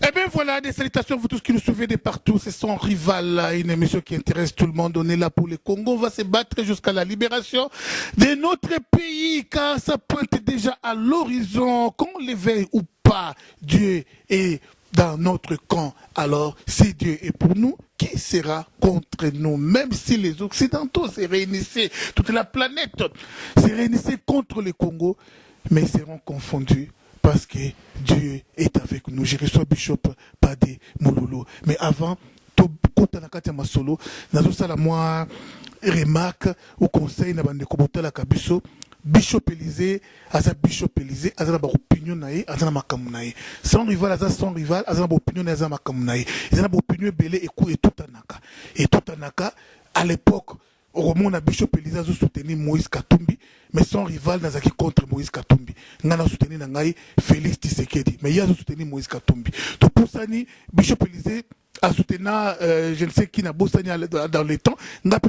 Eh bien voilà, des salutations à vous tous qui nous suivez de partout. C'est Son Rival, une émission qui intéresse tout le monde. On est là pour le Congo. On va se battre jusqu'à la libération de notre pays, car ça pointe déjà à l'horizon. Qu'on le veuille ou pas, Dieu est dans notre camp. Alors, si Dieu est pour nous, qui sera contre nous? Même si les Occidentaux se réunissaient, toute la planète se réunissait contre le Congo, mais ils seront confondus. Parce que Dieu est avec nous. Je reçois Bishop Pade Moulolo. Mais avant, quand on a masolo, nous avons moi remarque au conseil na bande kobota la kabiso. Bishop Élysée, aza Bishop Élysée, aza na ba opinion nae, aza na makamu nae. Son rival, aza son rival, aza na ba opinion nae, aza makamu nae. Aza na ba opinion belé et tout anaka. Et tout anaka à l'époque. Au moment où Bishop Élysée a soutenu Moïse Katumbi, mais son rival n'a pas contre Moïse Katumbi. Il a soutenu Félix Tshisekedi, mais il a soutenu Moïse Katumbi. Donc pour ça, Bishop Élysée a soutenu je ne sais qui n'a pas dans le temps, n'a pas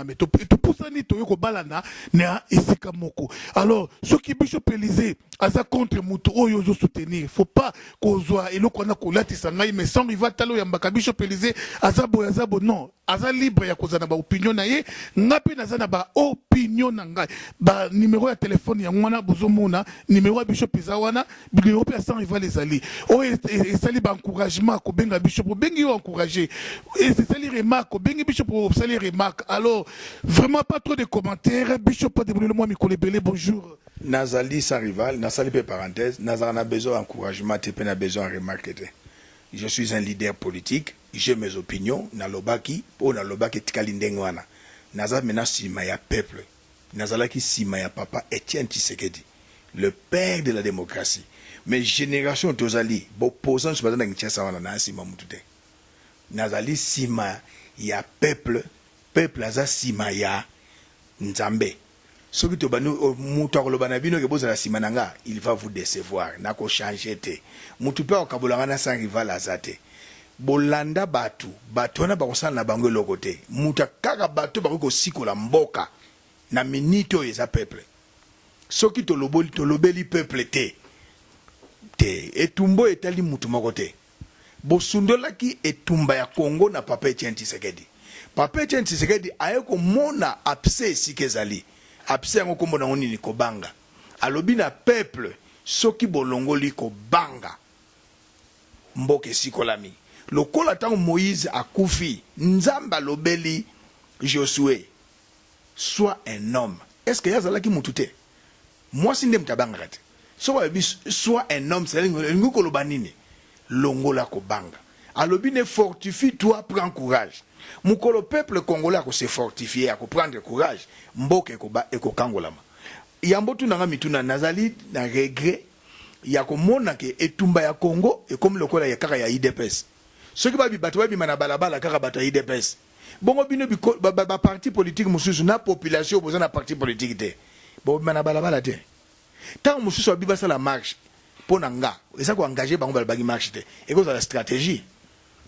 mais tout pour ça, Toyoko Balana n'a esika moko. Alors, ceux qui Bishop Élysée a contre Moutou, il faut soutenir. Il ne faut pas qu'on soit et l'on a colati sangai, mais son rival Talo Yambaka Bishop Élysée, Azabo, non. Aza libre ya kozana ba opinion na ye ngapi nazana ba opinion na ngai ba numéro ya téléphone ya mwana bozomona numéro ya Bishop Izawana numéro ya sans rival ezali o esali ba encouragement ko benga Bishop bengi yo encourager et c'est sali remarque bengi Bishop sali remarque. Alors vraiment pas trop de commentaires. Bishop de moi Mikole Belé, bonjour. Nazali sans rival, nazali pe parenthèse, nazana besoin d'encouragement, te pe na besoin de remarque. Je suis un leader politique, j'ai mes opinions, nalobaki, pour nalobaki tikali ndengwana. Naza mena sima ya peuple. Nazalaki sima ya papa Etienne Tshisekedi, le père de la démocratie. Mais génération tozali, opposant sur bazana ngichasa wana na sima mutute. Nazali sima ya peuple, peuple aza sima ya Nzambe. Ce qui te banu muto kolobana bino ke bozala sima nanga, il va vous décevoir, nako changer te. Mutu pe okabolanga na sans rival azate. Bolanda batu, batona ba kosala na bango lokote. Muta kaka batu ba ko sikola mboka na minito eza peuple. Ce qui te lobeli peuple te. Etumbo etali mutu mokote. Bosundola ki etumba ya Congo na Papa Etienne Tshisekedi. Papa Etienne Tshisekedi ayeko mona abse sikezali. Abse yango kombo na ngoni ni kobanga. Alobi na peuple soki bolongoli kobanga. Mboke sikolami. Lokola tango Moïse akufi, Nzamba lobeli Josué, sois un homme. Est-ce que yazalaki mutute? Moi si ndem tabanga kati. Sois un homme, c'est ngoko lobanini. Longola kobanga. Alobi ne fortifie-toi, prends courage. Mukolo peuple congolais a se fortifier, a prendre courage. Mboke ekoba ekokangolama. Yambotu nanga mituna nazali na regret ya komona ke etumba ya Congo et comme lokola ya kaka ya IDPS. Ce qui va bi bato bi mana balabala kaka bato ya IDPS. Bongo bino bi ba parti politique mususu na population boza na parti politique te. Bo mana balabala te. Tant mususu bi basa la marche pona nga, eza ko engager bango balabagi marche te. Et ko za la stratégie.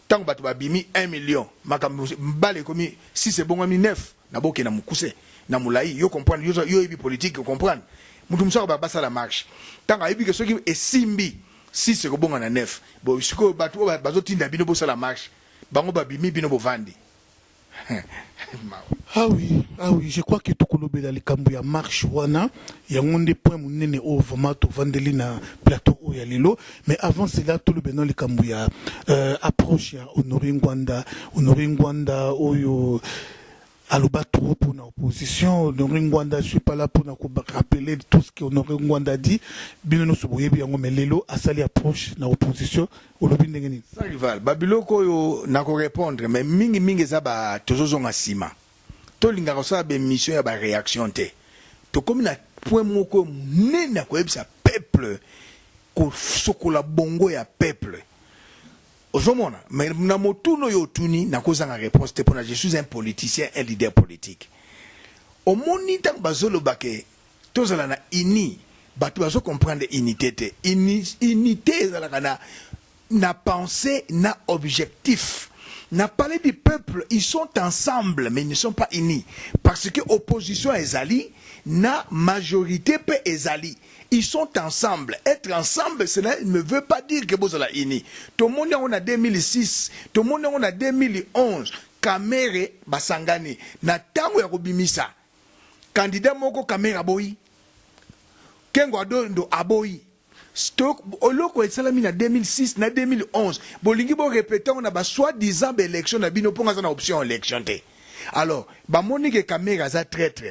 Tant bato ba bimi 1 million, makambo mbale komi si c'est bon ami 9 na boke na mukuse na mulai yo comprendre yo ebi politique yo comprendre. Mutu musa ba basa la marche. Tant ayebi que soki esimbi si c'est bon na 9. Bon siko bato bazotinda bino bo la marche. Bango ba bimi bino bo vandi. Ah oui, je crois que tout le monde a les marche wana, il y a un des points munene au vraiment to vandeli na plateau o ya lilo, mais avant cela tout le monde les kambuya approche ya Honoré Ngwanda oyo aloba trop pour la opposition. Honoré Ngwanda, je suis pas là pour rappeler tout ce que Honoré Ngwanda dit. Bino no soboye bi yango melelo asali approche na opposition olobi ndenge nini. Sans rival, babiloko yo nako répondre mais mingi za ba tozozo ngasima. To linga ko sa be mission ya ba réaction te. To comme na point moko nena ko ebisa peuple ko sokola bongo ya peuple. Ozomona, mais na motuno yo tuni na kozanga réponse te pona je suis un politicien, un leader politique. Au moni tant bazolo bake tozala na ini, batu bazo comprendre unité te. Unité ezala na pensée, na objectif. Na parlé du peuple, ils sont ensemble mais ils ne sont pas unis parce que opposition ezali na majorité pe ezali. Ils sont ensemble. Être ensemble, cela ne veut pas dire que vous êtes unis. Tout le monde on a 2006, tout le monde on a 2011. Kamere basangani na tango ya kobimisa. Candidat moko Kamere aboyi. Kengo adondo aboyi. Stock oloko esalami na 2006 na 2011. Bolingi bo répéter on a ba soi-disant élection na bino ponga na option élection te. Alors, ba monique Kamere za traître.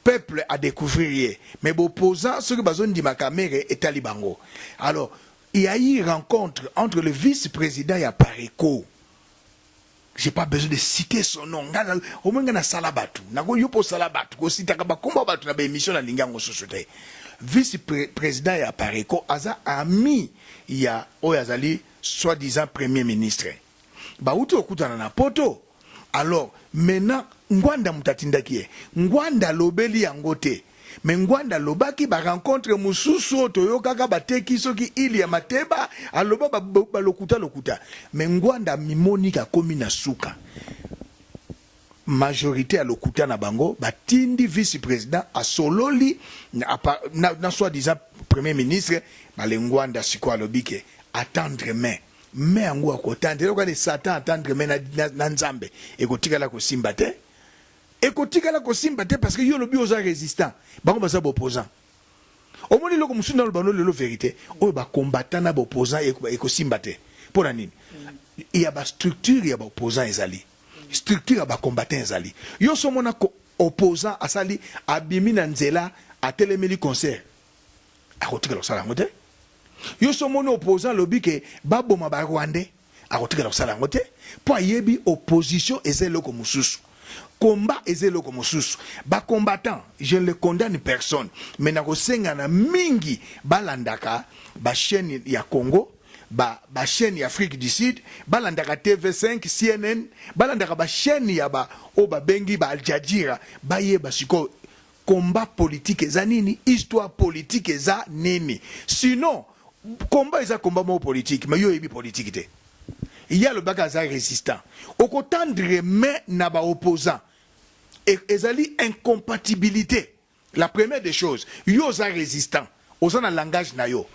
Peuple à découvrir, mais opposant ce que bazon dit ma Kamere et Talibango. Alors, il y a eu une rencontre entre le vice-président et Apareko. J'ai pas besoin de citer son nom. Au moins, na salabatu. Na go yopo salabatu. Ko sita kaba komba batu na ba émission na lingango sosote. Vice-président et Apareko aza ami ya oyazali soi-disant premier ministre. Ba uti okutana na poto. Alors, maintenant, Ngwanda mutatinda kie. Ngwanda lobeli yangote. Mais Ngwanda lobaki ba rencontre mususu toyokaka bateki soki ili ya mateba aloba ba lokuta. Mais Ngwanda mimonika komi na suka. Majorité à lokuta na bango batindi vice-président a sololi na soi-disant premier ministre bale Ngwanda siko alobike attendre mais ango akotande loka de Satan attendre na nzambe ekotika la kosimba te. Ekotika la kosimba te parce que yo lobi oza résistant bango baza opposant omoni loko musuna lo bano lelo vérité oyo ba combattant na opposant ekosimba te pona nini il y a ba structure ya ba opposant ezali structure ya ba combattant ezali yo somona ko opposant asali abimi na nzela atelemeli concert akotika lo sala ngote yo somona opposant lobi ke baboma ba Rwandais akotika lo sala ngote po yebi opposition ezelo ko mususu. Combat ezelo comme sous. Ba combattant, je ne le condamne personne. Mais na kosenga na mingi balandaka ba chaîne ya Congo, ba chaîne ya Afrique du Sud, balandaka TV5, CNN, balandaka ba chaîne ya ba bengi ba Al Jazeera, ba yeba siko combat politique eza nini, histoire politique eza nini. Sinon, combat eza combat mo politique, mais yo yebi politique te. Il y a le bagaza résistant. Au côté main na ba opposant. Et ezali incompatibilité. La première des choses, yo za résistant. Oza na langage na yo.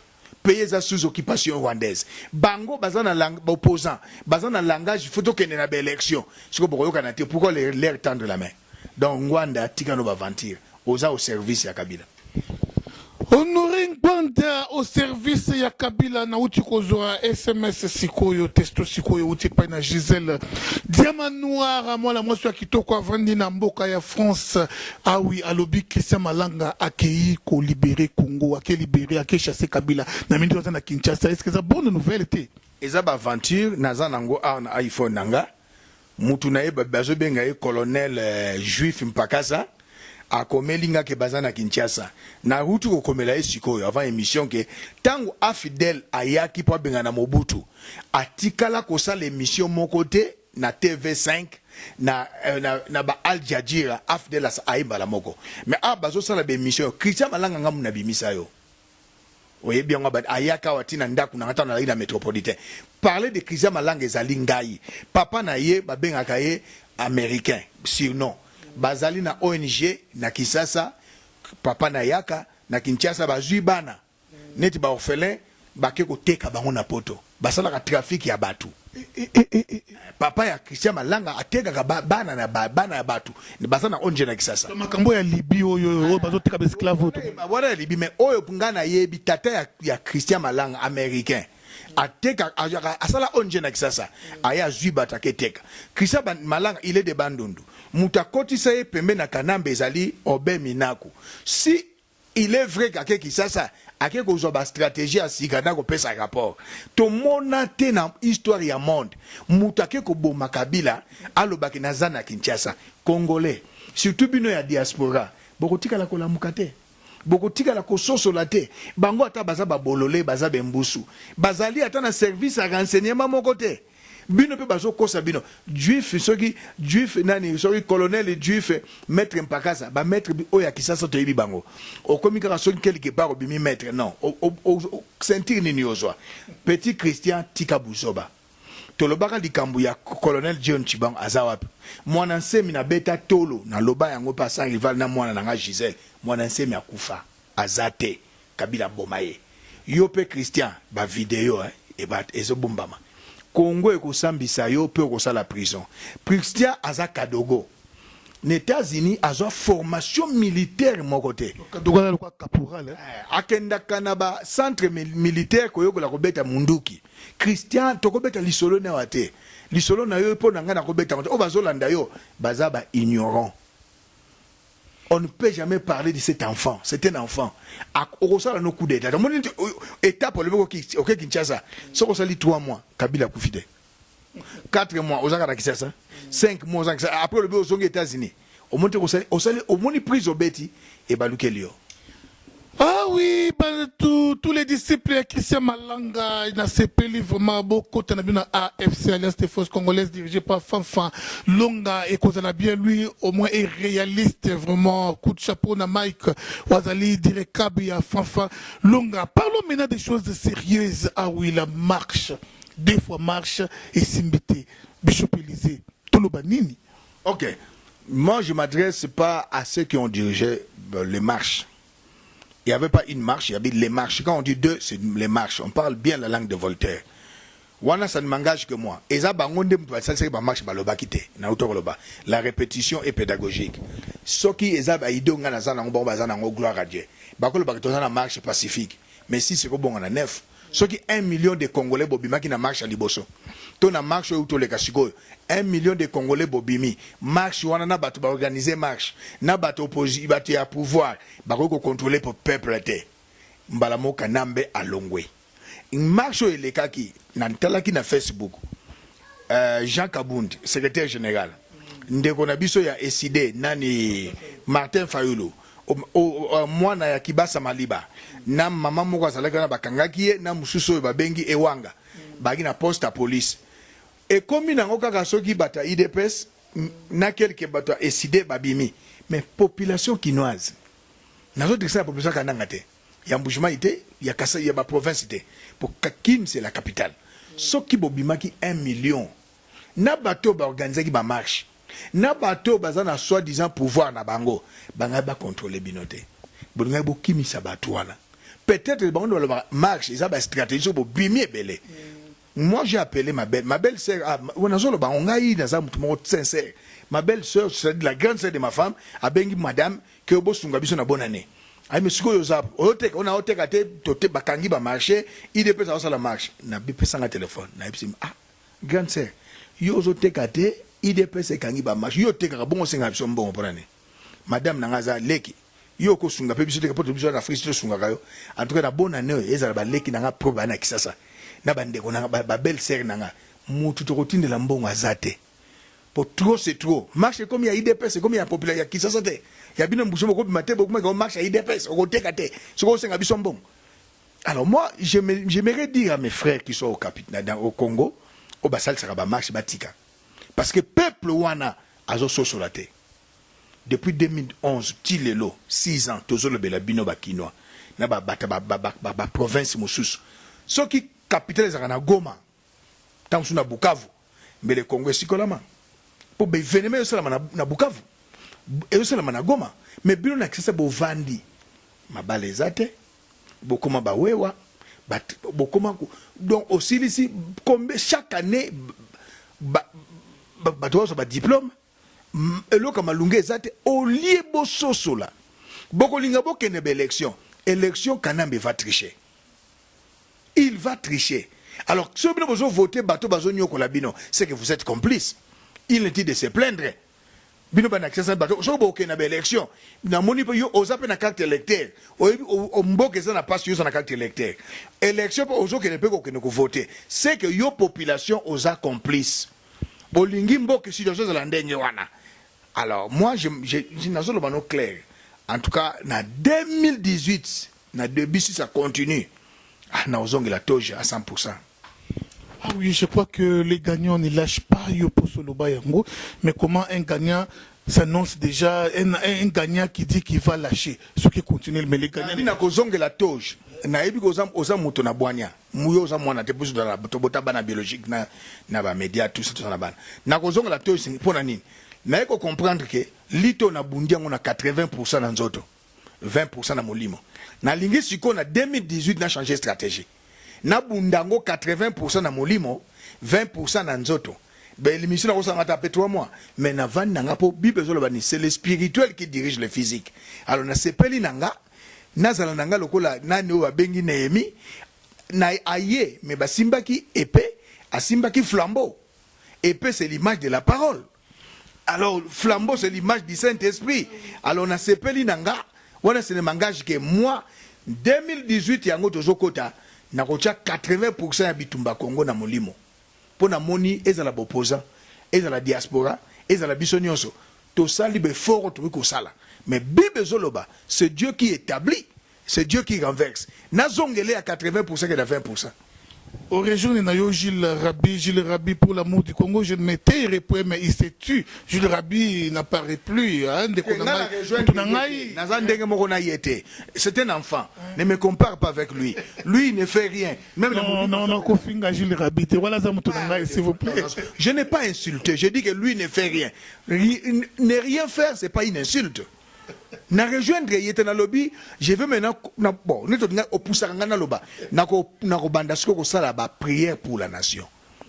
Pays za sous occupation rwandaise. Bango baza na opposant. Baza na langage photo que na ba élection. Siko boko kanate pourquoi leur tendre la main. Donc Rwanda tikano ba ventir. Oza au service ya Kabila. Honoré Ngwanda au service ya Kabila na uti kozwa SMS sikoyo testo sikoyo uti pa na Gisèle Diamant Noir moi la moso ya kitoko avandi na mboka ya France. Ah oui, alobi Christian Malanga akei ko libérer Congo, akei libérer, akei chasser Kabila na mindi na Kinshasa. Est-ce que c'est bonne nouvelle te? Eza ba aventure naza nango na iPhone nanga mutu na yeba bazo benga colonel juif mpakasa a komelinga ke bazana Kinshasa na rutu ko komela esikoyo avant émission ke tango afidèle ayaki po benga na Mobutu atikala ko sala émission mon côté na TV5 na ba Al Jazeera afidèle sa aimba la moko mais bazo sala be émission Christian Malanga ngamu na bimisa yo oye bien ngaba ayaka watina ndaku na ngata na ina métropolitain parler de Christian Malanga ezali ngai papa na ye ba benga kaye américain surnom bazali na ONG na Kisasa papa na yaka na Kinshasa bazui bana neti ba orphelin bake ko teka bango na poto basala ka trafic ya batu papa ya Christian Malanga ateka ka bana na bana ya batu ni basana ONG na Kisasa makambo ya Libye oyo bazo teka ba esclave to wala ya Libye mais oyo pungana yebi tata ya Christian Malanga américain ateka asala ONG na Kisasa aya zui batake teka Christian Malanga il est de Bandundu mutakoti saye pembe na Kanambe ezali obe minaku si il est vrai qu'ake Kisasa ake ko zo ba stratégie a sikana ko pesa rapport to mona te na histoire ya monde mutake ko boma Kabila alobaki na zana Kinshasa congolais surtout bino ya diaspora bokotika la kola mukate bokotika la kososola te bango ata baza ba bolole baza bembusu bazali ata na service à renseignement moko te bino pe bazo kosa bino juif soki juif nani soki colonel juif maître mpakasa ba maître oya Kisasa to yebi bango okomi kaka soki quelque part obimi maître non sentir nini ozwa petit Christian tika busoba tolobaka likambo ya colonel John Chibang azawapi mwana nsemi na beta tolo na loba yango pa sans rival na mwana nanga Gisèle mwana nsemi akufa azate Kabila bomaye yo pe Christian ba vidéo et ba ezobombama Congo ekosambisa yo pe okosala prison Christian aza Kadogo les États-Unis azo formation militaire mon côté Kadogo kwa caporal akenda kanaba centre militaire koyokola kobeta munduki Christian tokobeta lisolo na wate lisolo na yo po nanga na kobeta o bazolanda yo bazaba ignorant. On ne peut jamais parler de cet enfant. C'est un enfant. Au ça no coup d'état. Mon étape le OK Kinshasa. Ça ko sali 3 mois Kabila kufide. 4 mois aux Zaka Kinshasa. 5 mois après le aux États-Unis. Au monte au sali au moni prise au beti et balukelio. Ah oui, tous les disciples de Christian Malanga, il a CPL vraiment beaucoup de AFC, Alliance des Forces Congolaises dirigée par Fanfan Longa et qu'on a bien lui au moins est réaliste vraiment coup de chapeau na Mike Wazali direct Kabia Fanfan Longa. Parlons maintenant des choses sérieuses. Ah oui, la marche, des fois marche et Simbité, Bishop Élysée, Tolobanini. OK. Moi je m'adresse pas à ceux qui ont dirigé les marches. Il n'y avait pas une marche, il y avait les marches. Quand on dit deux, c'est les marches. On parle bien la langue de Voltaire. Wana, ça ne m'engage que moi. La répétition est pédagogique. Ce qui est gloire à Dieu. La marche pacifique. Mais si c'est bon, on a 9. Ce qui 1 million de Congolais bobima qui na marche à Liboso. Ton a marche où tous les Kasigo. 1 million de Congolais bobimi. Marche wana na batu ba organiser marche. Na batu opposition batu ya pouvoir. Ba ko contrôler pour peuple té. Mbalamo kanambe alongwe. Une marche où les kaki na talaki na Facebook. Jean Kabundi, secrétaire général. Ndeko na biso ya SID nani Martin Fayulu. Moi na ya Kibasa Maliba na mama moko azalaka na bakangaki na mususu babengi ewanga bagi na poste à police et comme nango kaka soki bata IDPS na quelque bata SID babimi mais population kinoise nazo de la population kananga te ya Mbushima ité ya Kasa ya ba province ité pour Kin c'est la capitale soki bobimaki 1 million na bato ba organiser ki ba marche na bato bazana soi-disant pouvoir na bango banga ba contrôler binoté bonga bo kimisa bato wana peut-être bango la marche ils a ba stratégie pour bimie belé. Moi j'ai appelé ma belle sœur on a zolo ba ngai na za mutu mo sincère ma belle sœur c'est de la grande sœur de ma femme a bengi madame que bo sunga biso na bonne année ay mesiko yo za on a oteka te tote bakangi ba marché il peut ça la marche na bipesa nga téléphone na bipsim grande sœur yo zo teka te IDPS kangi ba marche yo teka bongo senga biso mbongo porane madame nangaza leki yo ko sunga pe biso teka poto biso na Afrique sunga kayo en tout cas na bonne année ezala ba leki nanga proba na kisasa na bandeko nanga ba belle sœur nanga mutu to kotindela mbongo azate pour trop c'est trop marche comme ya IDPS comme ya populaire ya kisasa te ya bino mbusho ko bimate beaucoup mais marche ya IDPS ko teka te so ko senga biso mbongo. Alors moi j'aimerais dire à mes frères qui sont au Congo au basal ça ba marche batika. Parce que peuple wana azo sosolate. Depuis 2011, Tilelo, 6 ans, tozo le belabino bakinois. Na ba province mosusu. Ce qui capitale na Goma. Tant na Bukavu. Mais le Congo sikolama. Pour be veneme yo sala na Bukavu. E yo sala na Goma. Mais bino na kisa bo vandi. Mabale zate. Bokoma ba wewa. Bokoma donc aussi ici chaque année bato ba diplôme eloko malunga ezate au lieu bo sosola boko linga bokene be élection kanambe va tricher, il va tricher. Alors si vous avez voté bato bazo nyoko la bino c'est que vous êtes complice, il est dit de se plaindre bino ba na kisa bato so bokene be élection na moni yo ozape na carte électeur o mboke za na passe yo na carte électeur élection po ozo kene pe ko kene ko voter c'est que yo population oza complice. Alors, moi, je n'ai pas clair. En tout cas, en 2018, si ça continue, nous avons la toge à 100%. Ah oui, je crois que les gagnants ne lâchent pas Yopo Soloba Yango. Mais comment un gagnant s'annonce déjà, un gagnant qui dit qu'il va lâcher, ce qui continue, mais les gagnants. Nous avons la toge. na ebi ko oza moto na bwanya muyo oza mwana te pusu na tobota bana biologique na ba média tout ça na bana na kozonga la to singi pona nini na eko comprendre que lito na bundia ngona 80% na nzoto 20% na molimo na lingi siko na 2018 na changer stratégie na bundango 80% na molimo 20% na nzoto ben l'émission na kosanga ta pe 3 mois mais na van nanga po bible zolo bani c'est le spirituel qui dirige le physique alors na sepeli nanga nazala nanga lokola nani o bengi Néhémie na aye mais basimbaki épée asimbaki flambeau épée c'est l'image de la parole alors flambeau c'est l'image du Saint-Esprit alors na sepeli nanga wana c'est le langage que moi 2018 yango tozokota na kocha 80% ya bitumba Congo na molimo pona moni ezala bopoza ezala diaspora ezala biso nyonso to sali be fort to ko sala mais bible zoloba c'est Dieu qui établit c'est Dieu qui renverse na zongele à 80% que à 20%. Au région de Gilles Rabi pour l'amour du Congo, je ne m'étais repris, mais il s'est tué. Gilles Rabi n'apparaît plus. C'est un enfant. Ne me compare pas avec lui. Lui, il ne fait rien. Même non, Gilles Rabi. S'il vous plaît. Je n'ai pas insulté. Je dis que lui ne fait rien. Ne rien faire, ce n'est pas une insulte. Na rejoindre yete na lobby je veux maintenant bon neto nga opusanga na loba na ko banda siko ko sala ba prière pour la nation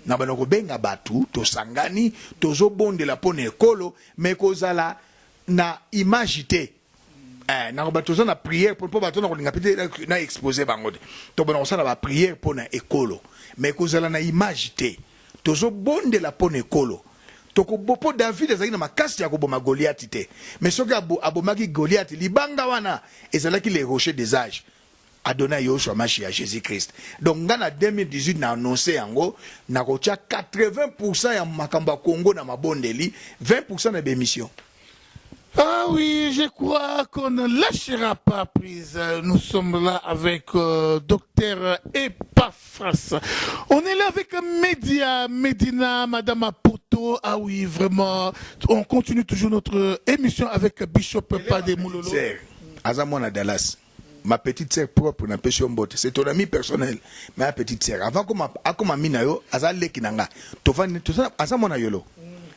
na bana ko benga batu to sangani tozo bondela pone ekolo mais ko zala na imagité na ko batoza na prière pour bato na ko linga pete na exposer bango to bana ko sala ba prière pona ekolo mais ko zala na imagité tozo bondela pone ekolo toko bopo David ezali na makasi ya koboma Goliath te mais soki abomaki Goliath libanga wana ezalaki les rochers des âges Adonai Yoshua Mashiach Jésus Christ donc ngana 2018 na annoncé yango na kocha 80% ya makambo ya Congo na mabondeli 20% na bémission. Ah oui, je crois qu'on ne lâchera pas prise. Nous sommes là avec Docteur Epaphras. On est là avec Medina, Madame Apoto. Ah oui, vraiment. On continue toujours notre émission avec Bishop Pade Moulolo. Azamona Dallas. Ma petite sœur propre na Pession Mbote. C'est ton ami personnel. Ma petite sœur. Avant comme Aminayo, Azale Kinanga. Tofan, Azamona Yolo.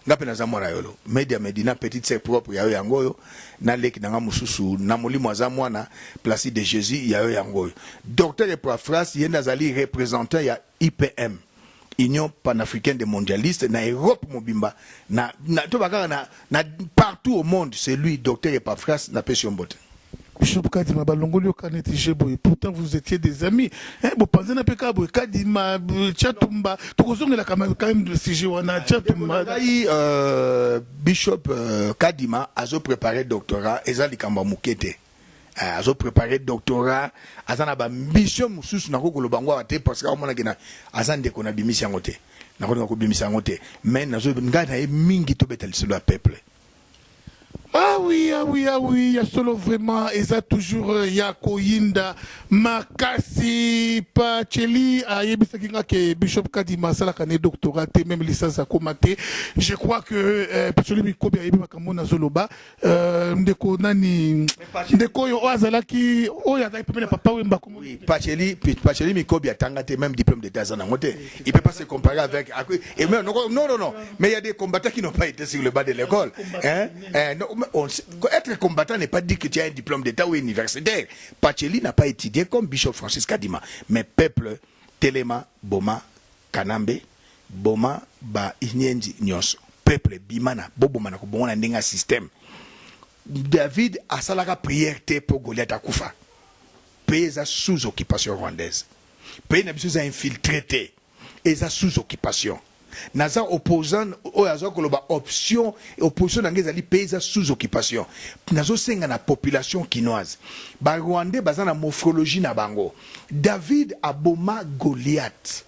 Ngape na zamona yolo Medina petite sœur propre yayo yangoyo na leki nanga mususu na molimo azamwana place de Jésus yayo yangoyo Docteur Epaphras yenda zali représentant ya IPM Union panafricaine des mondialistes na Europe mobimba na to bakaka na partout au monde c'est lui Docteur Epaphras na Pession Mbote. Bishop Kadima balongoli okaneti jeboy pourtant vous étiez des amis bon pensez na peka boy Kadima Tchatumba tokozongela quand même de sujet wana Tchatumba Bishop Kadima azo préparé doctorat ezali kamba mukete azo préparé doctorat azana ba mission mususu na kokolo bango ate parce que omona kena azande kona bimisi yango te na ko bimisi yango te mais nazo ngana mingi to betal sur le peuple. Ah oui, il y a solo vraiment, et ça toujours, Yako Yinda, Makasi, Pacheli, Ayebisa Kinga, que Bishop Kadima, Salakane, doctorat, même licence à Komate. Je crois que Pacheli Mikobi, Ayebisa Kamona Zoloba, Ndeko Nani, Ndeko Oazalaki, Oyazaki, Papa Wemba. Oui, Pacheli Mikobi a tangate même diplôme d'état zanangote. Il peut pas se comparer avec. Et même, non, mais il y a des combattants qui n'ont pas été sur le bas de l'école. Être combattant n'est pas dit que tu as un diplôme d'état ou universitaire. Pacheli n'a pas étudié comme Bishop Francis Kadima. Mais peuple, Telema, Boma, Kanambe, Boma, Ba, Inyenji, Nyonso. Peuple, Bimana, Bobomana, Bobomana, Nenga système. David a salaka prière pour Goliath à Koufa. Pays sous occupation rwandaise. Pays n'a besoin d'infiltrer. Et sous occupation. Naza opposant oyazo koloba option d'angezali pays sous occupation nazo senga na population kinoise ba rwandais bazana morphologie na bango David aboma Goliath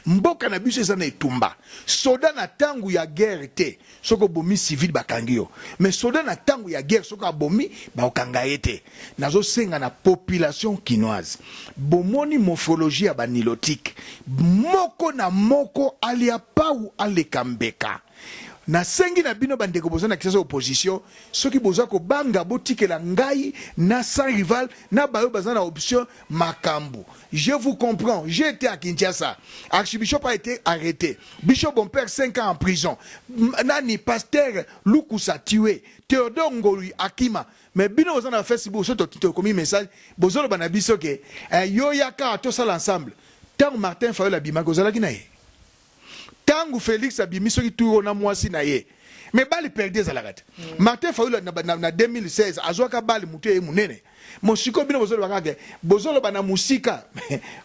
mboka na biso ezana etumba soda na tangu ya guerre te soko bomi civil bakangio mais soda na tangu ya guerre soko abomi ba okanga ete nazo senga na population kinoise bomoni morphologie ya banilotique moko na moko alia pa ou alekambeka na sengi na bino bandeko boza na kisa opposition soki boza ko banga botikela ngai na sans rival na bayo baza na option makambu. Je vous comprends, j'ai été à Kinshasa, archibishop a été arrêté, bishop mon père 5 ans en prison, nani pasteur Lukusa tué, Théodore Ngolui Akima. Mais bino boza na Facebook so to commis message bozo lo bana biso ke yo yaka to sala ensemble. Tant Martin Fayulu abima kozala kinaye. Tangu Félix abimi soki turo na mwasi na ye. Mais bali perdez à la rate. Martin Fayulu na 2016 azwaka bali mutu ye munene. Mosiko bino bozolo bakake bozolo bana musika.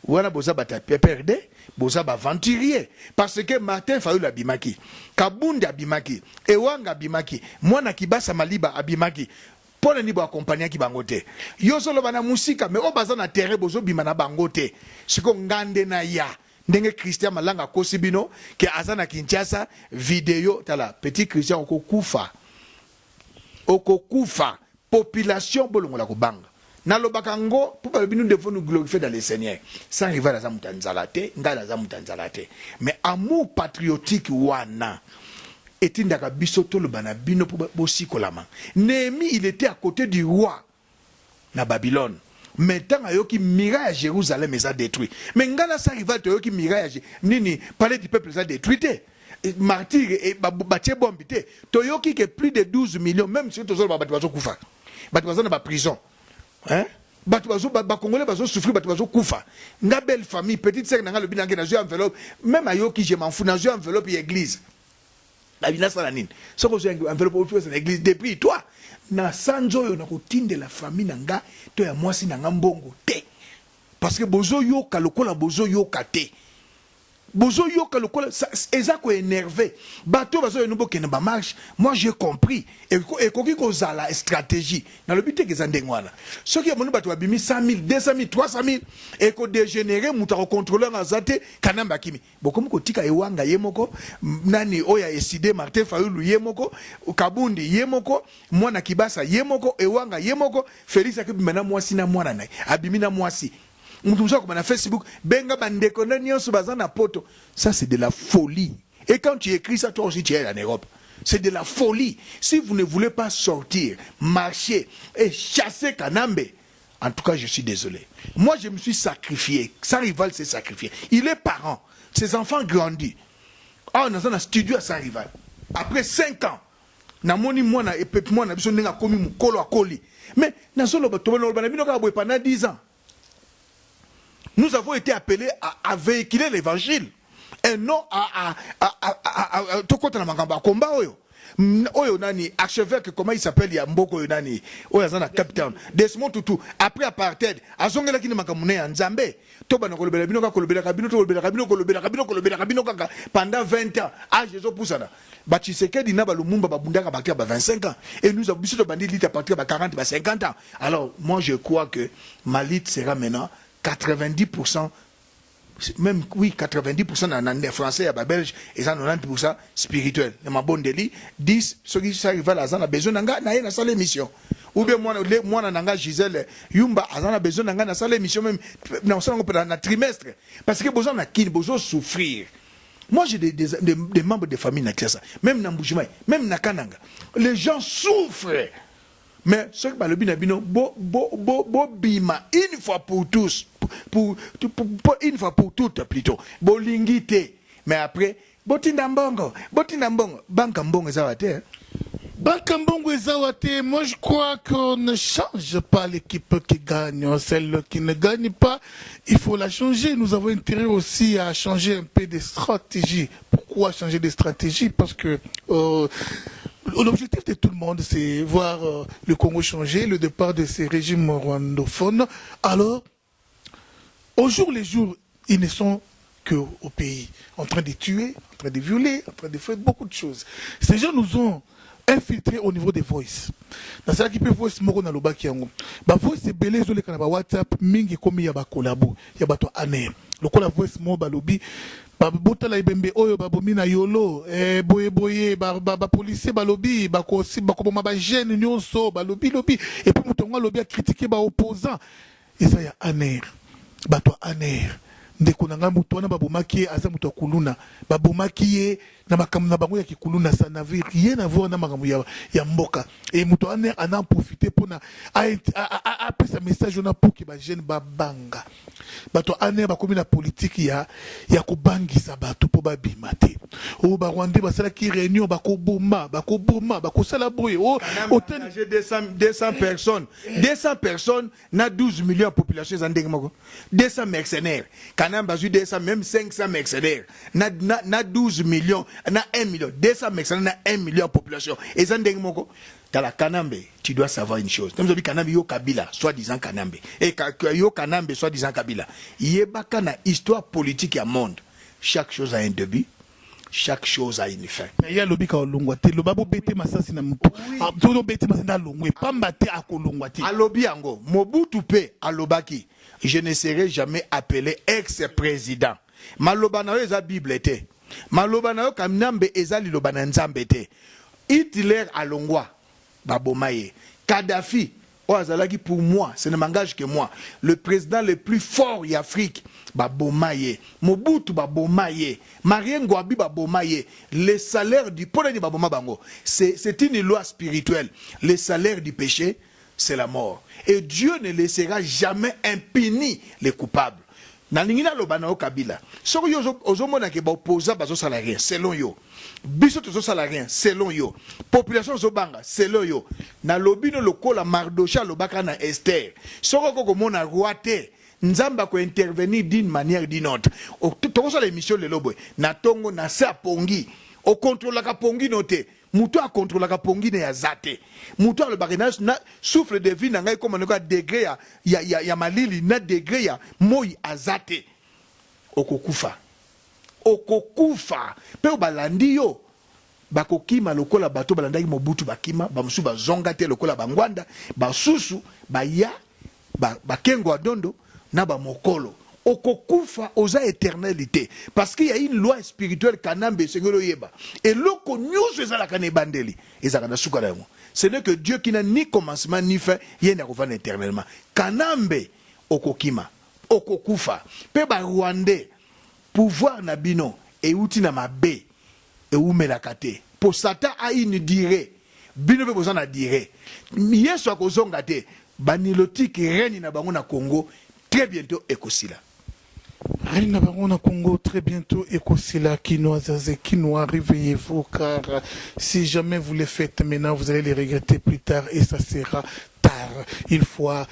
Wana boza bata perdre, boza ba aventurier parce que Martin Fayulu abimaki, Kabunda abimaki, Ewanga abimaki, mwana Kibasa Maliba abimaki. Pona ni bo accompagner ki bangote. Yo solo bana musika mais o baza na terrain bozo bima na bangote. Siko ngande na ya. Ndenge Christian Malanga Kosibino ke azana Kinshasa vidéo tala petit Christian okokufa population bolongo la kobanga na lobaka ngo pour ba binu devons nous glorifier dans le Seigneur sans rival za mutanzalate ngala za mutanzalate mais amour patriotique wana etindaka biso to lobana bino pour bosikolama. Néhémie il était à côté du roi na Babylone. Maintenant, ayoki miraille à Jérusalem les a détruit. Mais ngala sa rival ayoki miraille nini palais du peuple les a détruit. Martyr et batie bombité. Toyoki que plus de 12 millions même si tozo bato kufa. Bato bazo na prison. Hein? Bato bazo ba congolais bazo souffrir bato bazo kufa. Nga belle famille petite sœur nga le binange na enveloppe même ayoki je m'en fous na enveloppe église. La bina sala nini. Soko zo enveloppe au dans l'église depuis toi. Na sanzo yo na kotinde la famille nanga to ya mwasi nanga mbongo te parce que bozo yo kalokola bozo yo kate bozo yo kalokola eza ko énervé bato bazo yo nubo kena ba marche. Moi j'ai compris et koki ko zala stratégie na le but que za ndengwana soki ya monu bato babimi 100 000 200 000 300 000 et ko dégénérer muta ko contrôleur azate kanamba kimi bokomu ko tika ewanga yemoko nani oya eside Martin Fayulu yemoko Kabundi yemoko mwana Kibasa yemoko ewanga yemoko Félix akibimana mwasi na mwana naye abimi na mwasi mutumsa ko na Facebook benga bandeko na nyonso bazana poto. Ça c'est de la folie et quand tu écris ça toi aussi tu es en Europe. C'est de la folie. Si vous ne voulez pas sortir, marcher et chasser Kanambe, en tout cas, je suis désolé. Moi, je me suis sacrifié. Sa rival s'est sacrifié. Il est parent. Ses enfants grandissent. Ah, on a un studio à sa rival. Après 5 ans, na moni mwana et peuple mwana biso ndenga komi mukolo akoli. Mais na solo batobano banabino ka boy pendant 10 ans. Nous avons été appelés à véhiculer l'évangile et non à tout côté na makamba combat oyo. Oyo nani archevêque comment il s'appelle ya mboko oyo nani oyo azana capitaine Desmond Tutu après apartheid azongela kini makamune ya Nzambe to bana kolobela bino ka kolobela kabino to kolobela kabino kaka pendant 20 ans ah Jésus poussana ba Tshisekedi na ba Lumumba ba bundaka ba 25 ans et nous avons biso to bandi lit à partir de 40 ba 50 ans. Alors moi je crois que ma lutte sera maintenant 90%, même oui, 90% en français et belge et 90% spirituel. Ma bonne délit, 10, ceux qui arrivent à la zone a besoin d'un gars, n'a pas l'émission. Ou bien moi, nanga Gisèle, Yumba, a besoin d'un gars, n'a pas l'émission même, dans un trimestre. Parce que besoin d'un qui, besoin souffrir. Moi, j'ai des membres de famille, même dans Mbujimaï, même dans Kananga. Les gens souffrent. Mais ce que le binabino bima une fois pour tous pour une fois pour toutes plutôt bolingité mais après botinda mbongo banka mbongo ezawate banka mbongo ezawate. Moi je crois qu'on ne change pas l'équipe qui gagne, celle qui ne gagne pas il faut la changer. Nous avons intérêt aussi à changer un peu de stratégie. Pourquoi changer de stratégie? Parce que l'objectif de tout le monde, c'est voir le Congo changer, le départ de ces régimes rwandophones. Alors, au jour le jour, ils ne sont qu'au pays, en train de tuer, en train de violer, en train de faire beaucoup de choses. Ces gens nous ont infiltrés au niveau des voices. Dans ce qui peut voice moko na loba kiango. Ba voice belé zo le kana ba WhatsApp mingi komi ya ba collabo, ya ba to aner. Lokola voice mo ba lobi botala ibembe oyo babomi na yolo boye ba policier balobi bakosi bakoboma ba jeune nyonso balobi et puis mutonga lobi a critiquer ba opposant et ça ya aner bato aner ndeko na nga mutu wana babomaki aza mutu akuluna babomaki ye na makambo na bango ya kikuluna, ça n'avait rien à voir na makambo ya mboka, et mutu wana ana profiter pona a pesa message na pour que ba jeune babanga bato ane bakomi na politique ya kobangisa bato po babima te. O ba Rwanda basala ki réunion bakoboma bakosala boye o 200 personnes 200 personnes na 12 millions de population za ndenge moko, 200 mercenaires kanam bazu 200 même 500 mercenaires na 12 millions na 1 million, 200 mercenaires na 1 million de population et za ndenge moko. Dans la Kanambe, tu dois savoir une chose. Nous avons dit Kanambe yo Kabila, soi-disant Kanambe. Et yo Kanambe, soi-disant Kabila. Yebaka na histoire politique à monde. Chaque chose a un début, chaque chose a une fin. Il y a lobby ka olongwate, lo babo bete masasi na mutu. Todo bete masasi na longwe, pambate akolongwate. A lobby ango, Mobutu pe alobaki. Je ne serai jamais appelé ex-président. Maloba na yo eza Bible te. Maloba na yo Kanambe eza liloba na Nzambe te. Hitler alongwa. Babomaye. Kadhafi, pour moi, ce ne m'engage que moi, le président le plus fort en Afrique, Babomaye. Mobutu Babomaye. Marien Ngouabi Babomaye. Le salaire du pôle de Baboma Bango, c'est une loi spirituelle. Le salaire du péché, c'est la mort. Et Dieu ne laissera jamais impuni les coupables. Nalingina lobana o Kabila. Soko yo ozomona ke ba opposa bazo salarié selon yo. Biso tozo salarié selon yo. Population zobanga selon yo. Na lobino lokola Mardocha lobaka na Esther. Soko koko mona roite. Nzamba ko intervenir d'une manière d'une autre. Toko sa l'émission le lobo. Na tongo na sa pongi. O contrôle la pongi noté. Mutu a contrôle la pongi ne yazate. Mutu a le barinage na souffle de vie na ngai comme on a degré ya malili na degré ya moi azate. Okokufa. Okokufa. Pe balandi yo. Bakokima lokola bato balandaki Mobutu bakima bamusu bazonga te lokola bangwanda basusu baya bakengo adondo na bamokolo. Okokufa oza éternalité parce qu'il y a une loi spirituelle Kanambe sengolo yeba et loko nyuso eza la kanebandeli ezaka na suka yango. Ce n'est que Dieu qui n'a ni commencement ni fin, yenda kovana éternellement. Kanambe okokima okokufa pe ba Rwandais pouvoir na bino e uti na mabe e umelaka te pour Satan a une durée bino pe bozana durée yesu akozonga te banilotique règne na bango na Congo très bientôt ekosila. Rina Barona Congo, très bientôt, Ekosila, Kinoa, Zazé, Kinoa, réveillez-vous, car si jamais vous les faites maintenant, vous allez les regretter plus tard et ça sera tard. Une fois,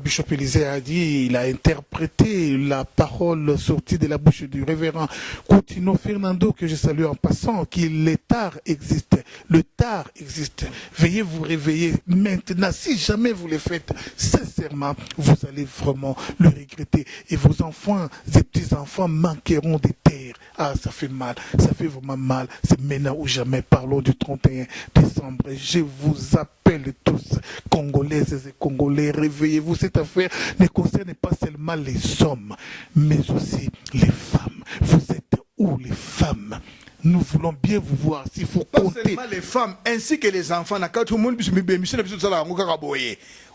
Bishop Élisée a dit, il a interprété la parole sortie de la bouche du révérend Coutinho Fernando, que je salue en passant, qu'il le tard existe. Le tard existe. Veuillez vous réveiller maintenant. Si jamais vous les faites, sincèrement, vous allez vraiment le regretter. Et vos enfants et petits-enfants manqueront des terres. Ah, ça fait mal. Ça fait vraiment mal. C'est maintenant ou jamais. Parlons du 31 décembre. Je vous appelle tous, Congolaises et Congolais, réveillez-vous. Cette affaire ne concerne pas seulement les hommes, mais aussi les femmes. Vous êtes où, les femmes? Nous voulons bien vous voir. S'il faut compter. Pas seulement les femmes, ainsi que les enfants. Tout le monde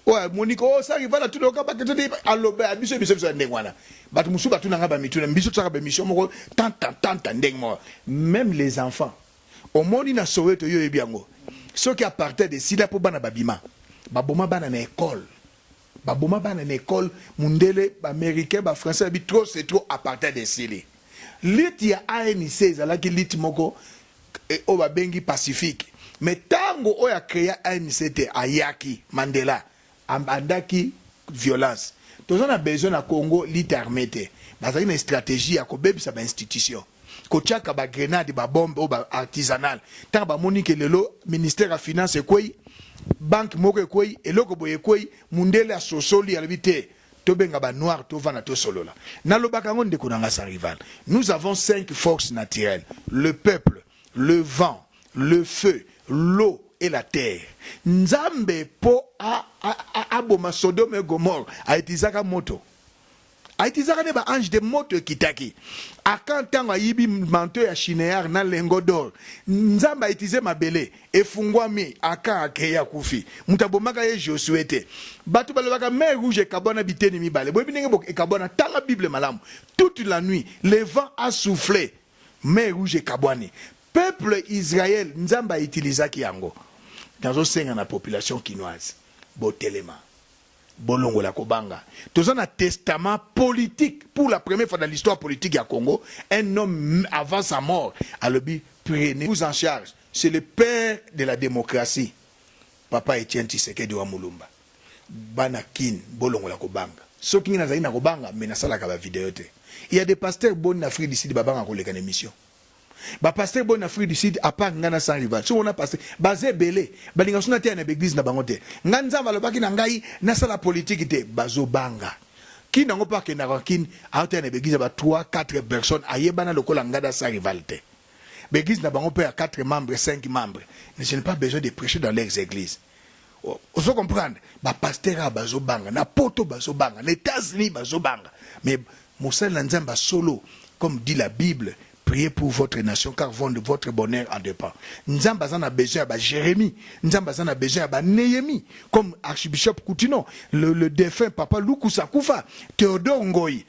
ouais, Monique, oh, ça arrive là, tout le monde a allo, biso ndengwana. Bat musu batu nanga ba mituna, biso tsaka ba mission moko tant ndengmo. Même les enfants. Au monde na Soweto yo ebiango. Ceux qui appartiennent de sida pour bana babima. Baboma bana na école. Baboma bana na école, mundele ba américain, ba français bi trop c'est trop appartiennent de sili. Lit ya ANC ezalaki lit moko o ba bengi Pacifique. Mais tango o ya créa ANC te ayaki Mandela. Andaki violence. Tous on a besoin na Congo lit armé te. Bazaki une stratégie à kobebisa ba institution. Ko tiaka ba grenade ba bombe ou ba artisanal. Tant ba monique lelo ministère à finance kwei banque moko kwei eloko boye kwei mundele a sosoli albité. Tobenga ba noir to vana to solola. Na lobaka ngonde kunanga sa rival. Nous avons 5 forces naturelles: le peuple, le vent, le feu, l'eau et la terre. Nzambe po aboma Sodome et Gomorrhe a itizaka moto. aitizaka ne ba ange de moto kitaki akantango ayibi manto ya chinéar na lengo d'or nzamba aitize mabele efungwami aka akeya kufi mutabomaka ye Josué te bato balobaka mer rouge ekabona biteni mibale boyebi ndenge bo ekabona tala Bible malamu toute la nuit le vent a soufflé mer rouge ekabwani peuple Israël nzamba itilizaki yango dans osenga na population quinoise botelema bolongola kobanga tozana un testament politique pour la première fois dans l'histoire politique ya Congo un homme avant sa mort alobi prenez-vous en charge c'est le père de la démocratie papa Etienne Tshisekedi wa Mulumba bana kin bolongola kobanga soki ngina zali na kobanga mais nasalaka ba vidéo te il y a des pasteurs bon Afrique d'ici babanga koleka na émission ba pasteur bon Afrique du Sud apa ngana sans rival so on a passé basé belé balinga suna te na église na bango te nganza balobaki na ngai na sala politique te bazo banga ki nango pa ke na kin auto na église ba 3-4 personnes ayebana lokola ngada sans rival te l'église na bango pe à 4 membres 5 membres mais je n'ai pas besoin de prêcher dans leurs églises vous comprendre ba pasteur a bazo banga na poto bazo banga les États-Unis bazo banga mais Moussa Nzamba solo comme dit la Bible. Priez pour votre nation car votre bonheur en dépend. Nzamba a besoin de Jérémie, Nzamba a besoin de Néhémie, comme archbishop Koutino, le défunt papa Lukusa Koufa, Théodore Ngoyi.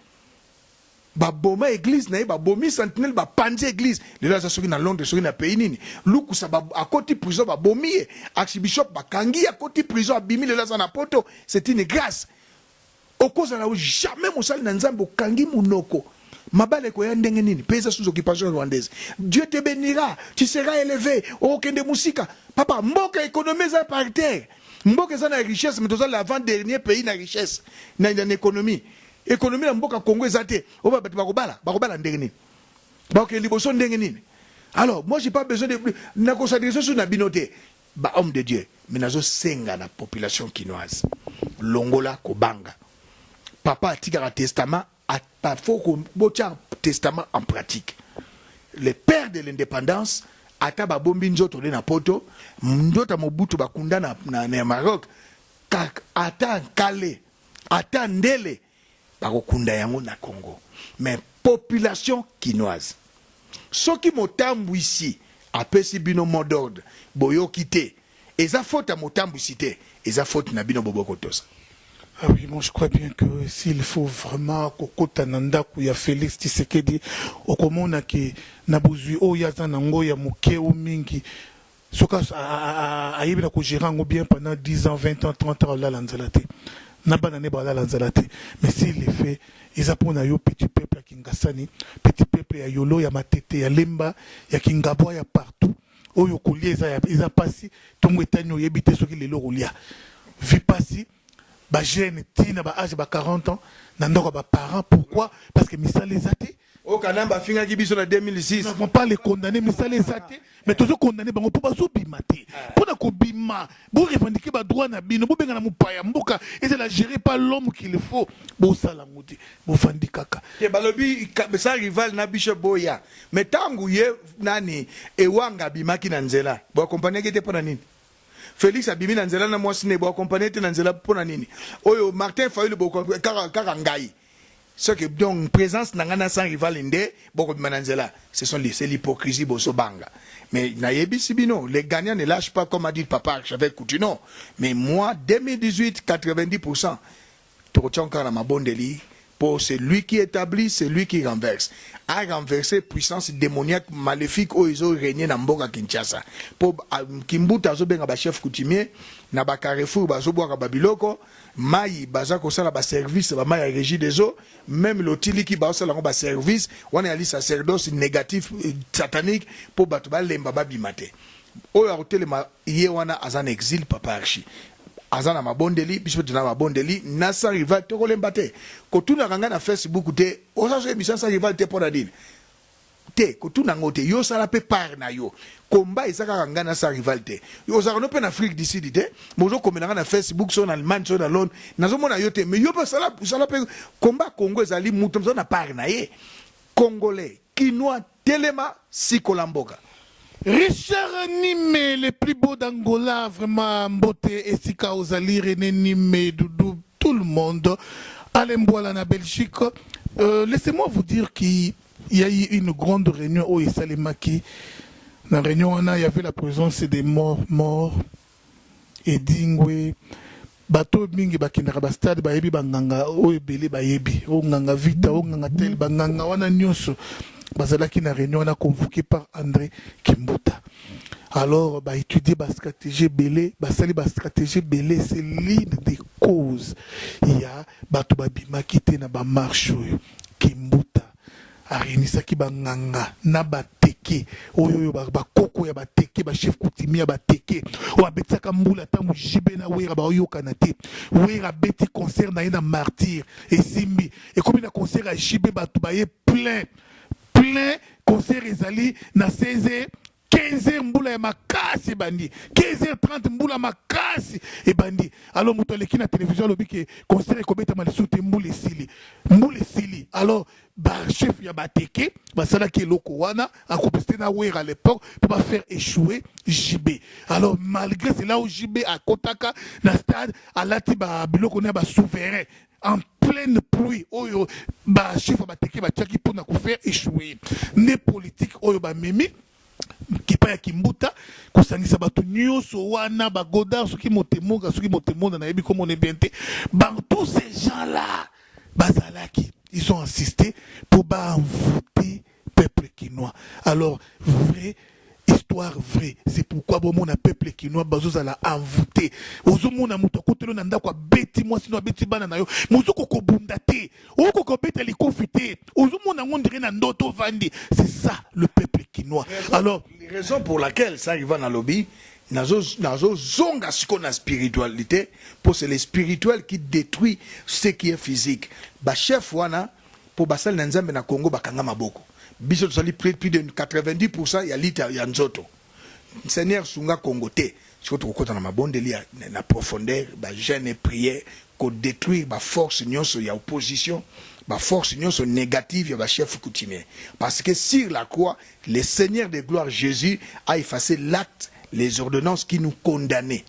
Boma église na ba bomi sentinelle ba panzi église le là soki na Londres soki na pays nini Lukusa à côté prison ba bomi archbishop ba kangi à côté prison abimi le là na poto c'est une grâce. Au cause là jamais mosali na Nzambe kangi munoko. Mabale ko ndenge nini pesa sous occupation rwandaise Dieu te bénira tu seras élevé au kende musika papa mboka économie za par terre mboka za na richesse mais toza l'avant dernier pays na richesse na économie na mboka Congo ezate o ba bakobala ndenge nini ba ke liboso ndenge nini alors moi j'ai pas besoin de na ko s'adresser sur na binoté ba homme de Dieu mais nazo senga na population quinoise longola kobanga papa atika testament il faut qu'on mette un testament en pratique. Le père de l'indépendance, Ataba Bombinzo Tolé na poto, Ndota Mobutu Bakunda na Maroc, Ata Kale, Ata Ndele, Bakunda yango na Congo. Mais population quinoise. Ceux qui m'ont ici, après si bino mot d'ordre, boyo quitté, et ça faute à motambu cité, et ça faute na bino bobo kotosa. Ah oui, moi je crois bien que s'il faut vraiment kokota nanda kuya Félix Tshisekedi okomona ki nabuzui o yaza nango ya moke o mingi soka ayebina ko gérer ngo bien pendant 10 ans 20 ans 30 ans la lanzalate nabana ne bala lanzalate mais s'il le fait ils apprennent à yo petit peuple à Kingasani petit peuple ya Yolo ya Matete ya Lemba ya Kingabwa ya partout oyo kolia ils passé tongo etanyo yebite soki lelo kolia vi passé ba jeune tina ba âge ba 40 ans nandoko ba parents pourquoi parce que misala ezate au kanamba finga ki biso na 2006 nous ne pas les condamner misala ezate mais tous condamner bango po bazo bimate pona ko bima bo revendiquer ba droit na bino bo benga na mupaya mboka et c'est la gérer pas l'homme qu'il faut bo sala ngudi bo fandi kaka ke balobi sa rival na bishop boya mais tangu ye nani ewanga bimaki na nzela bo accompagner ki te pona nini Félix abimi na nzela na mwasi ne bo accompagner te na nzela pona nini oyo Martin Fayulu bo kaka ngai ce que donc présence na ngana sans rival inde boko bima nzela c'est l'hypocrisie boso banga mais na yebi sibino les gagnants ne lâchent pas comme a dit papa Archevêque Koutino mais moi 2018 90% to encore na mabondeli pour celui qui établit, c'est lui qui renverse. A renversé puissance démoniaque maléfique où ils ont régné dans Mboka Kinshasa. Pour Kimbuta Zobenga ba chef coutumier, na ba Carrefour ba Zoboa Babiloko, Maï Bazako sala ba service ba Maï régie des eaux, même l'otili qui ba sala ba service, on a li sacerdoce négatif satanique pour batba lemba ba bimate. Oyo hôtel ma yewana azan exil papa archi. Azana mabondeli biso tuna mabondeli nasa rival to kolemba te ko tuna kanga na Facebook te osaso emission sa rival te pona dine te ko tuna ngote yo sala pe par na yo komba isaka kanga na sa rival te yo sala no pe na Afrique du Sud te mozo komena na Facebook so na Allemagne so na Londres nazo mona yo te mais yo pe sala pe komba Congo ezali mutu na par na ye congolais kinois telema sikolamboka Richard Nime, le plus beau d'Angola, vraiment beauté, Esika Ozali, René Nime, Doudou, tout le monde. Alain Boila na Belgique. Laissez-moi vous dire qu'il y a eu une grande réunion au Isalemaki. Dans la réunion, il y avait la présence des morts, et Dingwe. Bato mingi bakindaka ba stade ba yebi banganga o ebele ba yebi o nganga vita o nganga tel banganga wana nyonso bazalaki na réunion na convoqué par André Kimbuta. Alors ba étudier ba stratégie belé ba sali ba stratégie belé, c'est l'une des causes il y a bato ba bimaki te na ba marche Kimbuta arenisaki banganga na bateke oyo bakoko ya bateke ba chef coutumier ba teke o abetsaka mbula ta mujibe na wera ba oyokana te wera beti concert na ina martyr et simbi et comme na concert a jibe bato ba ye plein concert ezali na 16h 15h mbula ya makasi bandi 15h30 mbula makasi e bandi alors muto leki na télévision lobi ke concert ekobeta malisute mbula esili alors ba chef ya bateke basala ki eloko wana akopesté na wera à l'époque pour pas faire échouer JB. Alors malgré cela où JB a kotaka na stade alati ba biloko na ba souverain en pleine pluie oyo ba chef ya bateke ba tiaki pour na ko faire échouer ne politique oyo ba mimi kipa ya Kimbuta kosangisa bato nyonso wana ba Godard soki motemonga na yebi comme on est bien te tous ces gens là bazalaki ils ont insisté pour envoûter peuple quinois. Alors histoire vraie, c'est pourquoi bon mon peuple quinois bazoza la envoûter ozomona muto kotelo na ndako beti moi sino beti bana na yo muzoko ko bundate oko ko beta li confité ozomona ngondire na ndoto vandi, c'est ça le peuple quinois. Alors les raisons pour laquelle ça arrive dans lobby nazo zonga siko na spiritualité pour c'est le spirituel qui détruit ce qui est physique. Ba chef wana pour basal na nzambe na Congo bakanga maboko biso tosali plus de 90% ya lita ya nzoto Seigneur sunga Congo te surtout kokota na mabondeli na profondeur ba jeûne et prière ko détruire ba force nyonso ya opposition ba force nyonso négative ya ba chef coutumier parce que sur la croix le Seigneur de gloire Jésus a effacé l'acte, les ordonnances qui nous condamnaient.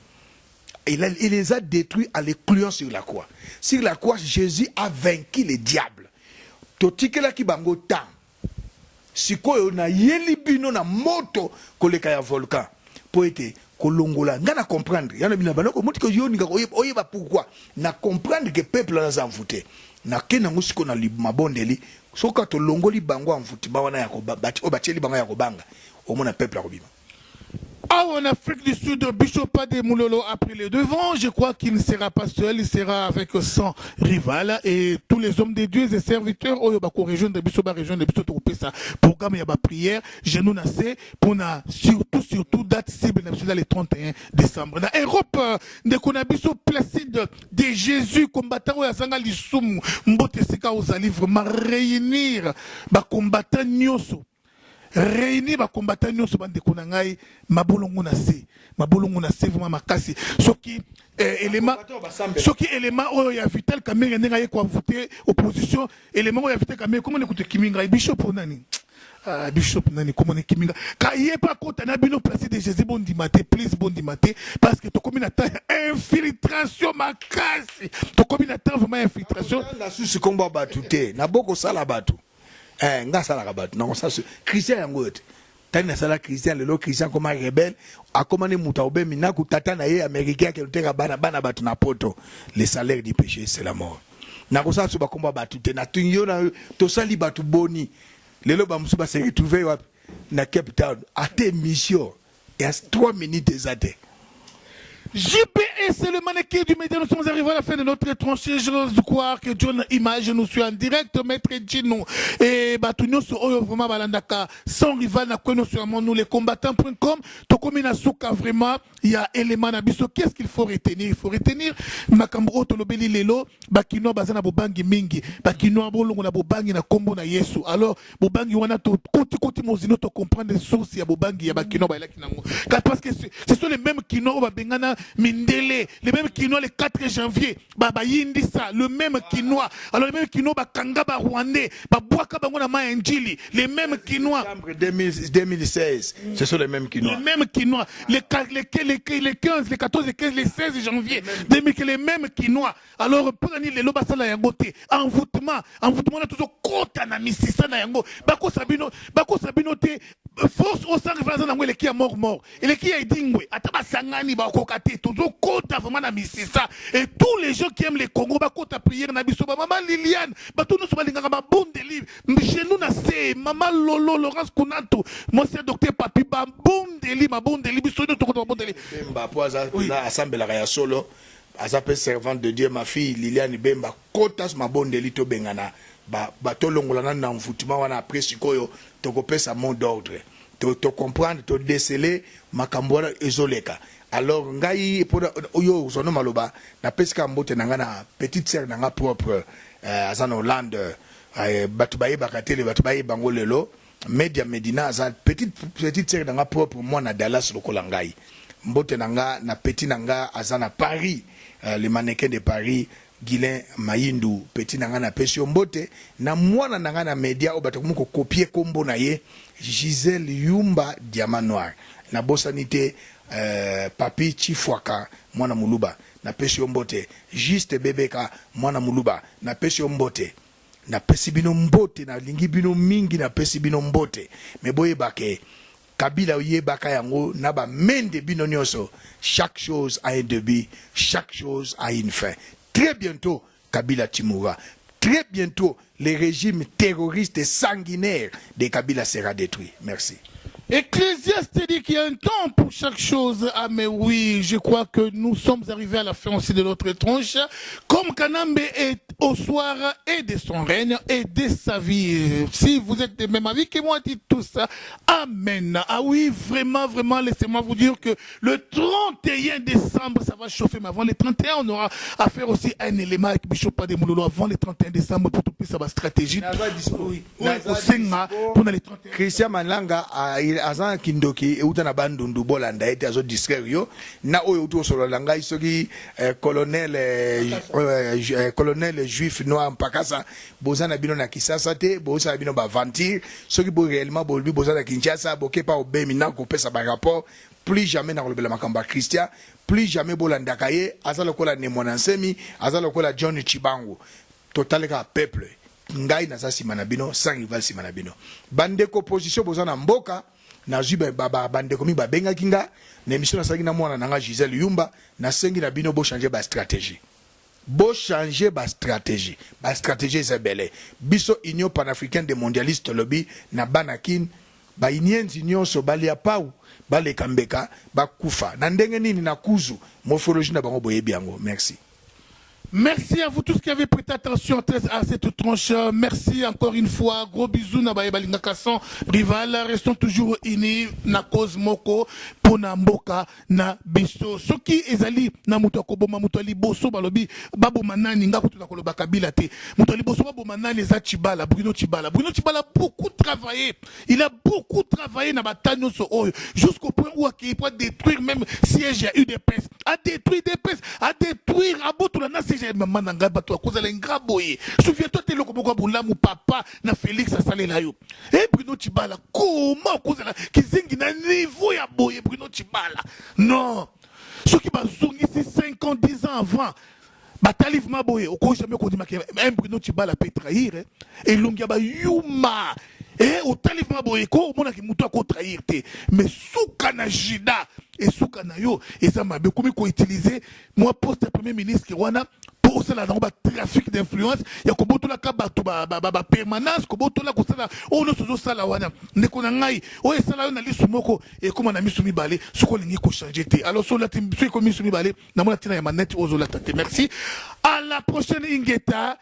Il les a détruits en les clouant sur la croix. Sur la croix, Jésus a vaincu le diable. Totikela ki bango temps. Sikoyo na yeli bino na moto koleka ya volcan. Po ete kolongola ngana comprendre. Yana bina banoko moti ko yoni ngako oyeba pourquoi. Na comprendre que peuple na zanvouté. Na kena ngusiko na mabondeli. Soka to longoli bango anvuti ba wana yako bati obatieli bango yako banga. Omona peuple akobima. Ah, en Afrique du Sud, Bishop de Moulolo a pris les devants. Je crois qu'il ne sera pas seul, il sera avec son rival et tous les hommes de Dieu et serviteurs. Oh, bah, région de Bishop, région de Bishop, ça. Programme, il y a prière. Je nous nassé pour na surtout date cible dans le 31 décembre. Dans Europe, de Konabisop Placide de Jésus, combattant à Sanga Lissoum, Mbote Seka aux livres, ma réunir, bah, combattant Nyoso. Réunir ba combattant nyonso bande konangai mabolongo na se vraiment makasi soki élément oyo ya vital kamere nenga ye ko voter opposition élément oyo ya vital kamere comment écouter kiminga bishop nani bishop nani comment ne kiminga ka yé pas kota na bino place de Jésus bon dimate please bon dimate parce que to komi na ta infiltration makasi to komi na ta vraiment infiltration na susu komba batute na boko sala batu nga sala kabatu na ça Christian yango yote tani na sala Christian lelo Christian comme rebelle akomane muta obemi na kutata na ye américain ke luteka bana batu na poto le salaire du péché c'est la mort na ko ça so ba komba batu te na tunyo na to sali batu boni lelo ba musu ba se retrouver wapi na Cape Town ate mission et à 3 minutes exactes. JPS, c'est le mannequin du média. Nous sommes arrivés à la fin de notre tranchée. Je crois que John Image nous suit en direct. Maître Gino et Batunyo sur Oyo vraiment Balandaka. Sans rival, nous les combattants.com. Tokomina Souka vraiment. Il y a élément Nabiso. Qu'est-ce qu'il faut retenir? Il faut retenir Makambro Tolobeli Lelo. Bakino Bazana Bobangi Mingi. Bakino Abolongo na Bobangi na Kombo na Yesu. Alors, Bobangi wana to koti mozino to comprendre les sources ya Bobangi ya Bakino Baila Kinango. Parce que ce sont les mêmes Kino Babengana. Mindele, le même quinoa le 4 janvier, Baba Yindisa, le même quinoa. Alors le même quinoa, Kanga Rwandais, Babouaka Bangona Maenjili, les mêmes quinoa. Septembre 2016, ce sont les mêmes quinoa. Les mêmes quinoa. Les 15, les 14, les 15, les 16 janvier, les mêmes quinoa. Alors, pour les loba sala yangote, envoûtement, on a toujours kota na misisa na yango. Bako sabino te, force au sang rivaza na ngwe le qui a mort. Et le qui a dingwe, ataba sangani ba kokate, toujours kota vraiment na misisa. Et tous les gens qui aiment les Congo, ba kota prière na biso, maman Liliane, ba tout nous soba linganga ba bondeli, chez nous na se, maman Lolo, Laurence Kunato, moi c'est docteur Papi, ba bondeli, biso nous toko bondeli. Bemba po aza na assemblée la solo. Azape servante de Dieu, ma fille Liliane Bemba, kotas ma bondeli to bengana, ba to longolana na mfoutima wana après sikoyo, to kopesa mot d'ordre, to comprendre, to déceler makambola ezoleka. Alors ngai pour oyo zono maloba na pesika mbote nanga na petite sœur nanga propre azana Hollande batubaye bakatele batubaye bangolelo media Medina azana petite sœur nanga propre moi na Dallas lokola ngai mbote nanga na petit nanga azana Paris. Les mannequins de Paris, Guilain Mayindu, petit nanga na pesio mbote, na mwana nanga na media obatakumko copier kombo na ye, Gisèle Yumba Diamant Noir. Na bosanite Papi Chifwaka, mwana muluba, na pesio mbote, Juste Bebeka, mwana muluba, na pesio mbote. Na pesi bino mbote, na lingi bino mingi na pesi bino mbote. Meboye bake. Kabila Yebaka yango naba mende bino nyonso. Chaque chose a un début, chaque chose a une fin. Très bientôt, Kabila Timura. Très bientôt, le régime terroriste et sanguinaire de Kabila sera détruit. Merci. Ecclésiaste dit qu'il y a un temps pour chaque chose. Ah mais oui, je crois que nous sommes arrivés à la fin aussi de notre tronche. Comme Kanambe est au soir et de son règne et de sa vie. Si vous êtes de même avis que moi, dites tout ça. Amen. Ah oui, vraiment, laissez-moi vous dire que le 31 décembre, ça va chauffer. Mais avant le 31, on aura à faire aussi un élément avec Bishop Pademoulolo avant le 31 décembre pour tout ça va stratégie. Oui, au Senga, pour les 31. Christian Malanga azan kindoki euta na bandundu bolanda ete azo distraire na oyo uto solo langa isoki colonel juif noir mpakasa bozana bino na Kisasa te bozana bino ba ventir soki bo réellement bolbi bozana Kinshasa bokepa obemi na ko pesa ba rapport plus jamais na kolobela makamba Christian plus jamais bolanda kaye azalo kola ne monansemi azalo kola John Chibangu totaleka peuple ngai na sa simana bino sans rival simana bino bandeko position bozana mboka na zuba bandeko mi babenga kinga na émission na saki na mwana nanga Gisèle Yumba na sengi na bino bo changer ba stratégie ba stratégie Isabelle biso union panafricaine des mondialistes lobby na banakin ba inienzi nyonso balia pau bale kambeka bakufa na ndenge nini na kuzu morphologie na bango boyebi yango. Merci. Merci à vous tous qui avez prêté attention à cette tranche. Merci encore une fois. Gros bisous na baye balinga kasson rival. Restons toujours unis na cause moko pona mboka na biso. Soki ezali na muto akoboma muto ali boso balobi babo manani ngako to koloba kabila te. Muto ali boso babo manani za Chibala, Bruno Chibala. Bruno Chibala a beaucoup travaillé. Il a beaucoup travaillé na batanyo so oyo jusqu'au point où il peut détruire même siège à UDPS. A détruire DPS, a détruire aboto na Mananga bato a cause la ngaboye. Souviens-toi te lokoboko bulamu papa na Félix asalela yo. Eh Bruno Chibala, comment cause la kizingi na niveau ya boye Bruno Chibala. Non. Ceux qui bazongi ici 5 ans, 10 ans avant. Batalif maboye, oko jamais qu'on dit que Bruno Chibala peut trahir et longia ba yuma. Eh au talif maboye ko mona ki muto ko trahir te. Mais souka na jida et souka na yo et ça m'a beaucoup ko utiliser moi poste premier ministre wana pour ça là dans ba trafic d'influence ya ko boto la ka bato ba permanence ko boto la ko sala o no sozo sala wana ndeko na ngai o e sala yo na lisu moko e koma na misu mibale soko lingi ko changer te alors so la tim so ko misu mibale na mona tina ya manette ozo la tate. Merci à la prochaine Ingeta.